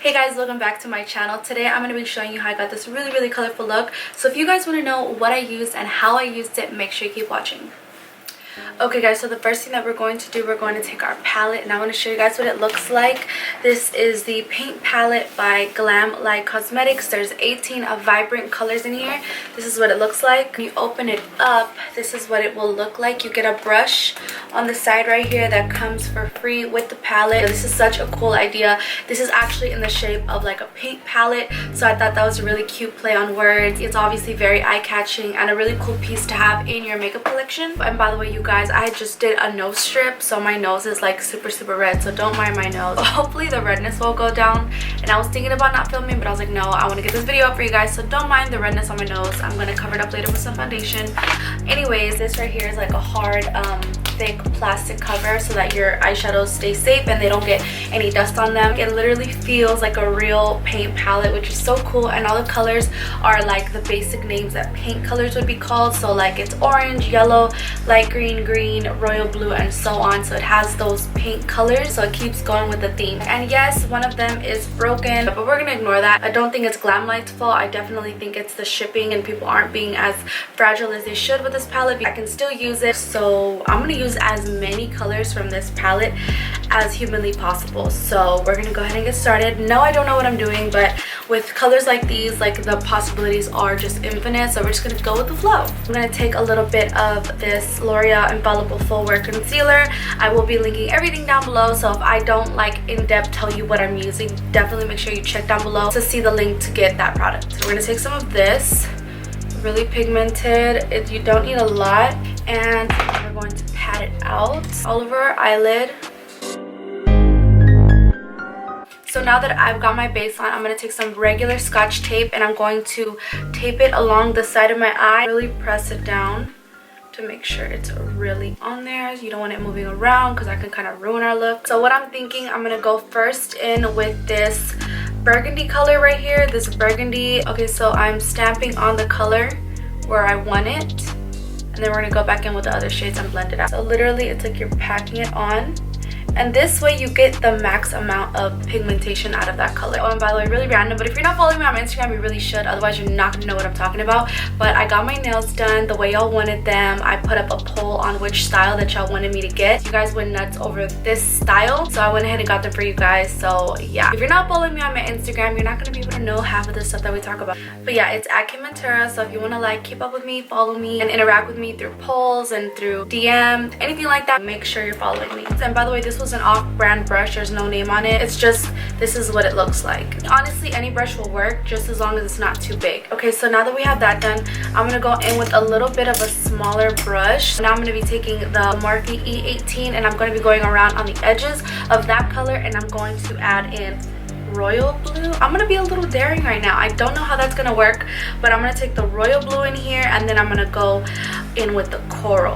Hey guys, welcome back to my channel. Today I'm going to be showing you how I got this really colorful look. So if you guys want to know what I used and how I used it, make sure you keep watching. Okay guys, so the first thing that we're going to do, we're going to take our palette and I'm going to show you guys what it looks like. This is the paint palette by Glamlite Cosmetics. There's 18 of vibrant colors in here. This is what it looks like. When you open it up, this is what it will look like. You get a brush on the side right here that comes for free with the palette. This is such a cool idea. This is actually in the shape of like a paint palette, so I thought that was a really cute play on words. It's obviously very eye-catching and a really cool piece to have in your makeup collection. And by the way, you guys, I just did a nose strip, so my nose is like super red, so don't mind my nose. Hopefully the redness will go down. And I was thinking about not filming, but I was like, no, I want to get this video up for you guys, so don't mind the redness on my nose. I'm gonna cover it up later with some foundation. Anyways, this right here is like a hard thick plastic cover so that your eyeshadows stay safe and they don't get any dust on them. It literally feels like a real paint palette, which is so cool. And all the colors are like the basic names that paint colors would be called, so like it's orange, yellow, light green, royal blue, and so on. So it has those paint colors, so it keeps going with the theme. And yes, one of them is broken, but we're gonna ignore that. I don't think it's Glamlite's fault. I definitely think it's the shipping and people aren't being as fragile as they should with this palette. I can still use it, so I'm gonna use as many colors from this palette as humanly possible. So we're gonna go ahead and get started. No, I don't know what I'm doing, but with colors like these, like the possibilities are just infinite, so we're just gonna go with the flow. I'm gonna take a little bit of this L'Oreal Infallible Full Wear Concealer. I will be linking everything down below, so if I don't like in depth tell you what I'm using, definitely make sure you check down below to see the link to get that product. So we're gonna take some of this, really pigmented. You don't need a lot, and we're going to pat it out all over our eyelid. So now that I've got my base on, I'm going to take some regular Scotch tape and I'm going to tape it along the side of my eye. Really press it down to make sure it's really on there. You don't want it moving around because that can kind of ruin our look. So what I'm thinking, I'm going to go first in with this burgundy color right here, this burgundy. Okay, so I'm stamping on the color where I want it, and then we're going to go back in with the other shades and blend it out. So literally it's like you're packing it on, and this way you get the max amount of pigmentation out of that color. Oh, and by the way, really random, but if you're not following me on Instagram, you really should, otherwise you're not gonna know what I'm talking about. But I got my nails done the way y'all wanted them. I put up a poll on which style that y'all wanted me to get. You guys went nuts over this style, so I went ahead and got them for you guys. So yeah, if you're not following me on my Instagram, you're not gonna be able to know half of the stuff that we talk about. But yeah, it's at Ventura, so if you want to like keep up with me, follow me, and interact with me through polls and through DM, anything like that, make sure you're following me. And by the way, this was an off-brand brush. There's no name on it. It's just, this is what it looks like. Honestly, any brush will work just as long as it's not too big. Okay, so now that we have that done, I'm gonna go in with a little bit of a smaller brush. Now I'm gonna be taking the Morphe E18 and I'm gonna be going around on the edges of that color, and I'm going to add in royal blue. I'm gonna be a little daring right now. I don't know how that's gonna work, but I'm gonna take the royal blue in here, and then I'm gonna go in with the coral.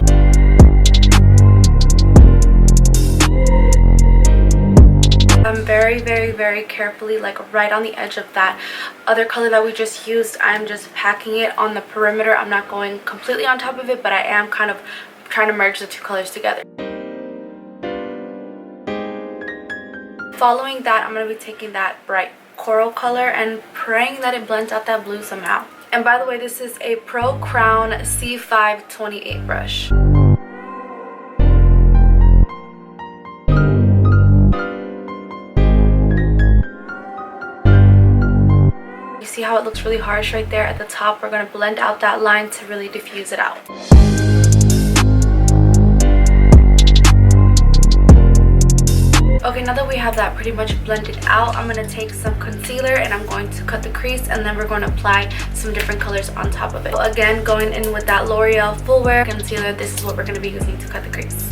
I'm very carefully, like right on the edge of that other color that we just used. I'm just packing it on the perimeter. I'm not going completely on top of it, but I am kind of trying to merge the two colors together. Following that, I'm going to be taking that bright coral color and praying that it blends out that blue somehow. And by the way, this is a Pro Crown C528 brush. See how it looks really harsh right there at the top? We're going to blend out that line to really diffuse it out. Okay, now that we have that pretty much blended out, I'm going to take some concealer and I'm going to cut the crease, and then we're going to apply some different colors on top of it. So again, going in with that L'Oreal Full Wear Concealer, this is what we're going to be using to cut the crease.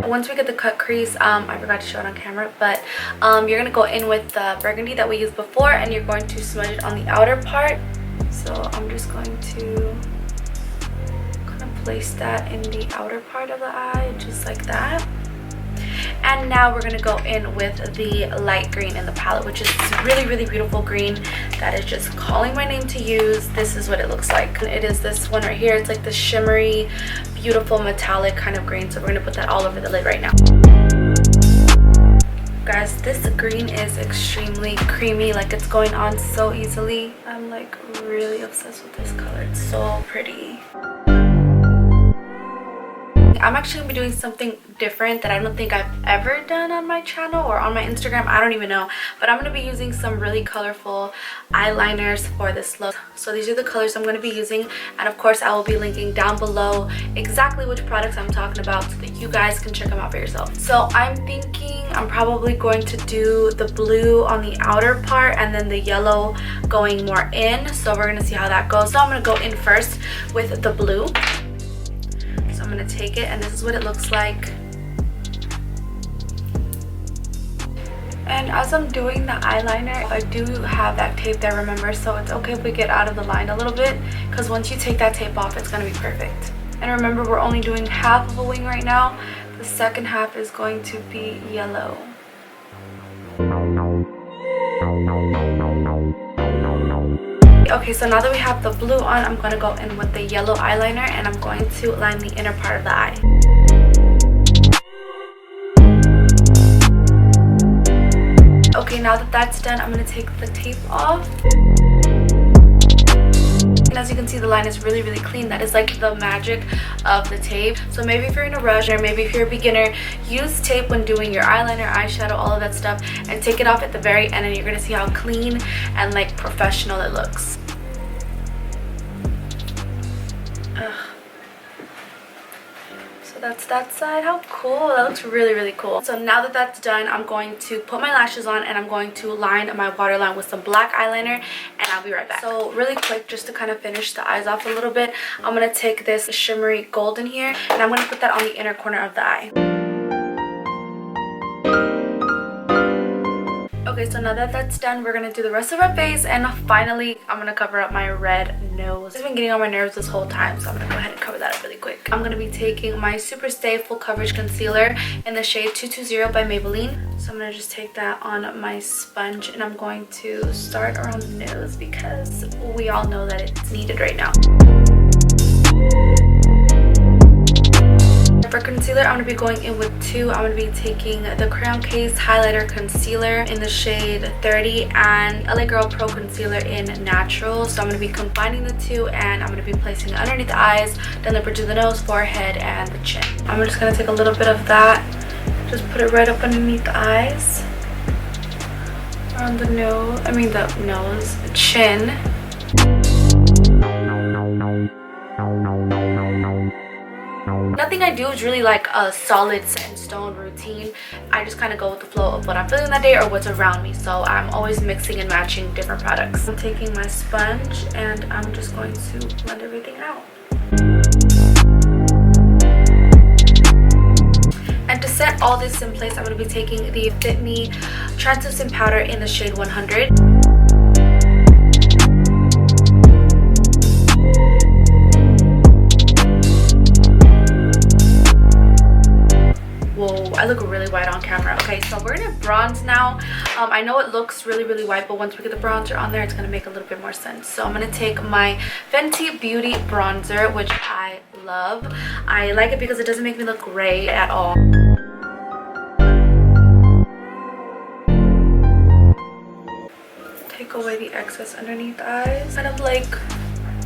Once we get the cut crease, I forgot to show it on camera, but you're going to go in with the burgundy that we used before, and you're going to smudge it on the outer part. So I'm just going to kind of place that in the outer part of the eye, just like that. And now we're going to go in with the light green in the palette, which is really, really beautiful green that is just calling my name to use. This is what it looks like. It is this one right here. It's like the shimmery, beautiful metallic kind of green. So we're going to put that all over the lid right now. Guys, this green is extremely creamy, like it's going on so easily. I'm like really obsessed with this color. It's so pretty. I'm actually gonna be doing something different that I don't think I've ever done on my channel or on my Instagram. I don't even know, but I'm gonna be using some really colorful eyeliners for this look. So these are the colors I'm gonna be using, and of course I will be linking down below exactly which products I'm talking about so that you guys can check them out for yourself. So I'm thinking I'm probably going to do the blue on the outer part and then the yellow going more in. So we're gonna see how that goes. So I'm gonna go in first with the blue. I'm going to take it, and this is what it looks like. And as I'm doing the eyeliner, I do have that tape there, remember, so it's okay if we get out of the line a little bit, because once you take that tape off, it's going to be perfect. And remember, we're only doing half of a wing right now. The second half is going to be yellow. Okay, so now that we have the blue on, I'm going to go in with the yellow eyeliner, and I'm going to line the inner part of the eye. Okay, now that that's done, I'm going to take the tape off. And as you can see, the line is really, really clean. That is like the magic of the tape. So maybe if you're in a rush, or maybe if you're a beginner, use tape when doing your eyeliner, eyeshadow, all of that stuff, and take it off at the very end, and you're going to see how clean and like professional it looks. So that's that side. How cool. That looks really, really cool. So now that that's done, I'm going to put my lashes on, and I'm going to line my waterline with some black eyeliner, and I'll be right back. So really quick, just to kind of finish the eyes off a little bit, I'm going to take this shimmery gold in here, and I'm going to put that on the inner corner of the eye. Okay, so now that that's done, we're gonna do the rest of our face, and finally I'm gonna cover up my red nose. It's been getting on my nerves this whole time, so I'm gonna go ahead and cover that up really quick. I'm gonna be taking my Super Stay Full Coverage Concealer in the shade 220 by Maybelline. So I'm gonna just take that on my sponge, and I'm going to start around the nose because we all know that it's needed right now. For concealer, I'm going to be going in with two. I'm going to be taking the Crayon Case Highlighter Concealer in the shade 30 and LA Girl Pro Concealer in Natural. So I'm going to be combining the two, and I'm going to be placing it underneath the eyes, then the bridge of the nose, forehead, and the chin. I'm just going to take a little bit of that, just put it right up underneath the eyes, around the nose, the chin. Nothing I do is really like a solid set in stone routine. I just kind of go with the flow of what I'm feeling that day or what's around me. So I'm always mixing and matching different products. I'm taking my sponge, and I'm just going to blend everything out. And to set all this in place, I'm going to be taking the Fit Me Translucent Powder in the shade 100. Whoa, I look really white on camera. Okay, so we're gonna bronze now. I know it looks really, really white, but once we get the bronzer on there, it's gonna make a little bit more sense. So I'm gonna take my Fenty Beauty bronzer, which I love. I like it because it doesn't make me look gray at all. Take away the excess underneath the eyes. Kind of like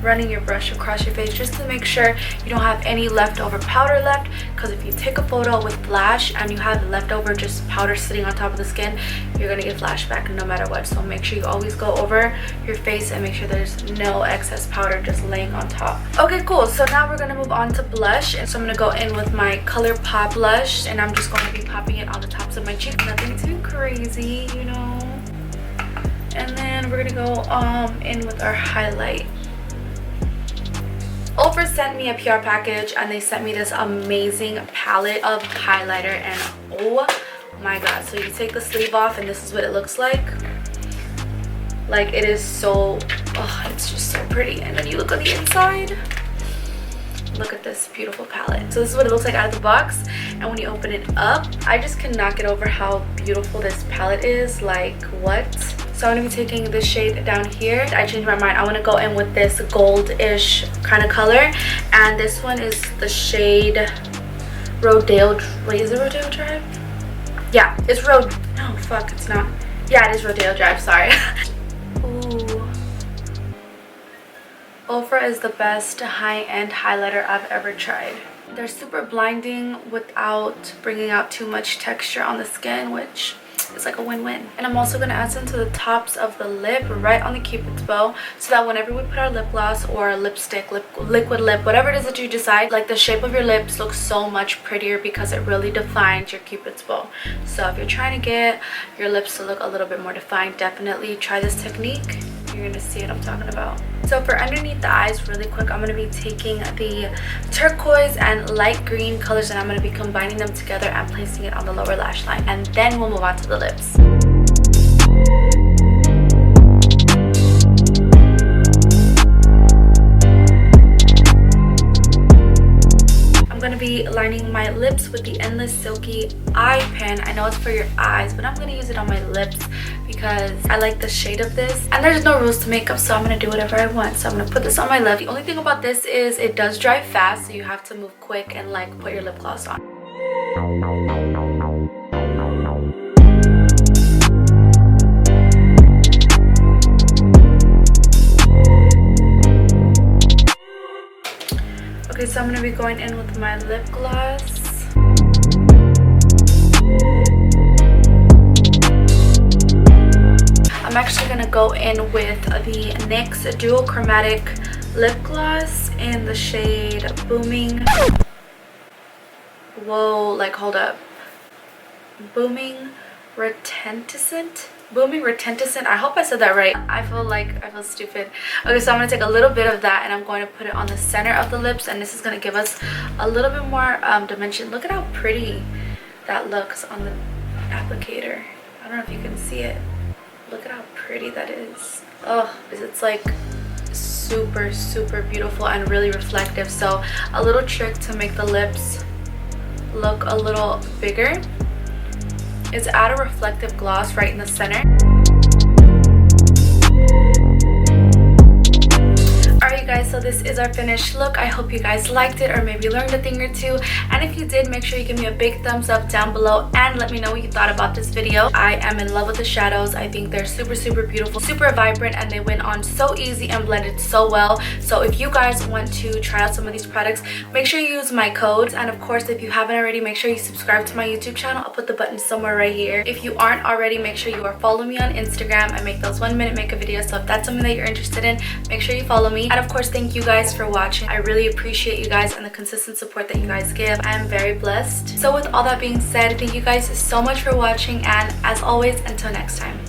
running your brush across your face just to make sure you don't have any leftover powder left, because if you take a photo with flash and you have leftover just powder sitting on top of the skin, you're gonna get flashback no matter what. So make sure you always go over your face and make sure there's no excess powder just laying on top. Okay, cool. So now we're gonna move on to blush, and so I'm gonna go in with my ColourPop blush, and I'm just going to be popping it on the tops of my cheeks. Nothing too crazy, you know. And then we're gonna go in with our highlight. Ulfra sent me a PR package, and they sent me this amazing palette of highlighter, and oh my god. So you take the sleeve off, and this is what it looks like. Like, it is so, oh, it's just so pretty. And then you look on the inside. look at this beautiful palette. So this is what it looks like out of the box, and when you open it up, I just cannot get over how beautiful this palette is. Like, what? So I'm going to be taking this shade down here. I changed my mind. I want to go in with this gold-ish kind of color, and this one is the shade Rodeo. Wait, is it Rodeo Drive? Yeah, it's no, fuck, it's not. Yeah, it is Rodeo Drive, sorry. Ooh. Ofra is the best high-end highlighter I've ever tried. They're super blinding without bringing out too much texture on the skin, which is like a win-win. And I'm also going to add some to the tops of the lip, right on the cupid's bow, so that whenever we put our lip gloss or lipstick, liquid lip, whatever it is that you decide, like the shape of your lips looks so much prettier because it really defines your cupid's bow. So if you're trying to get your lips to look a little bit more defined, definitely try this technique. You're gonna see what I'm talking about. So for underneath the eyes, really quick, I'm gonna be taking the turquoise and light green colors, and I'm gonna be combining them together and placing it on the lower lash line, and then we'll move on to the lips. I'm gonna be lining my lips with the Endless Silky Eye Pen. I know it's for your eyes, but I'm gonna use it on my lips because I like the shade of this, and there's no rules to makeup, so I'm gonna do whatever I want. So I'm gonna put this on my lip. The only thing about this is it does dry fast, so you have to move quick and like put your lip gloss on. Okay, so I'm gonna be going in with my lip gloss. I'm actually gonna go in with the NYX Dual Chromatic Lip Gloss in the shade Booming. Whoa, like hold up. Booming Retentiscent. Booming Retentiscent. I hope I said that right. I feel stupid. Okay, so I'm gonna take a little bit of that and I'm going to put it on the center of the lips, and this is gonna give us a little bit more dimension. Look at how pretty that looks on the applicator. I don't know if you can see it. Look at how pretty that is. Oh, it's like super, super beautiful and really reflective. So a little trick to make the lips look a little bigger is add a reflective gloss right in the center. Alright you guys, so this is our finished look. I hope you guys liked it or maybe learned a thing or two, and if you did, make sure you give me a big thumbs up down below and let me know what you thought about this video. I am in love with the shadows. I think they're super, super beautiful, super vibrant, and they went on so easy and blended so well. So if you guys want to try out some of these products, make sure you use my codes, and of course if you haven't already, make sure you subscribe to my YouTube channel. I'll put the button somewhere right here. If you aren't already, make sure you are following me on Instagram. I make those 1-minute makeup videos, so if that's something that you're interested in, make sure you follow me. And of course, thank you guys for watching. I really appreciate you guys and the consistent support that you guys give. I am very blessed. So with all that being said, thank you guys so much for watching, and as always, until next time.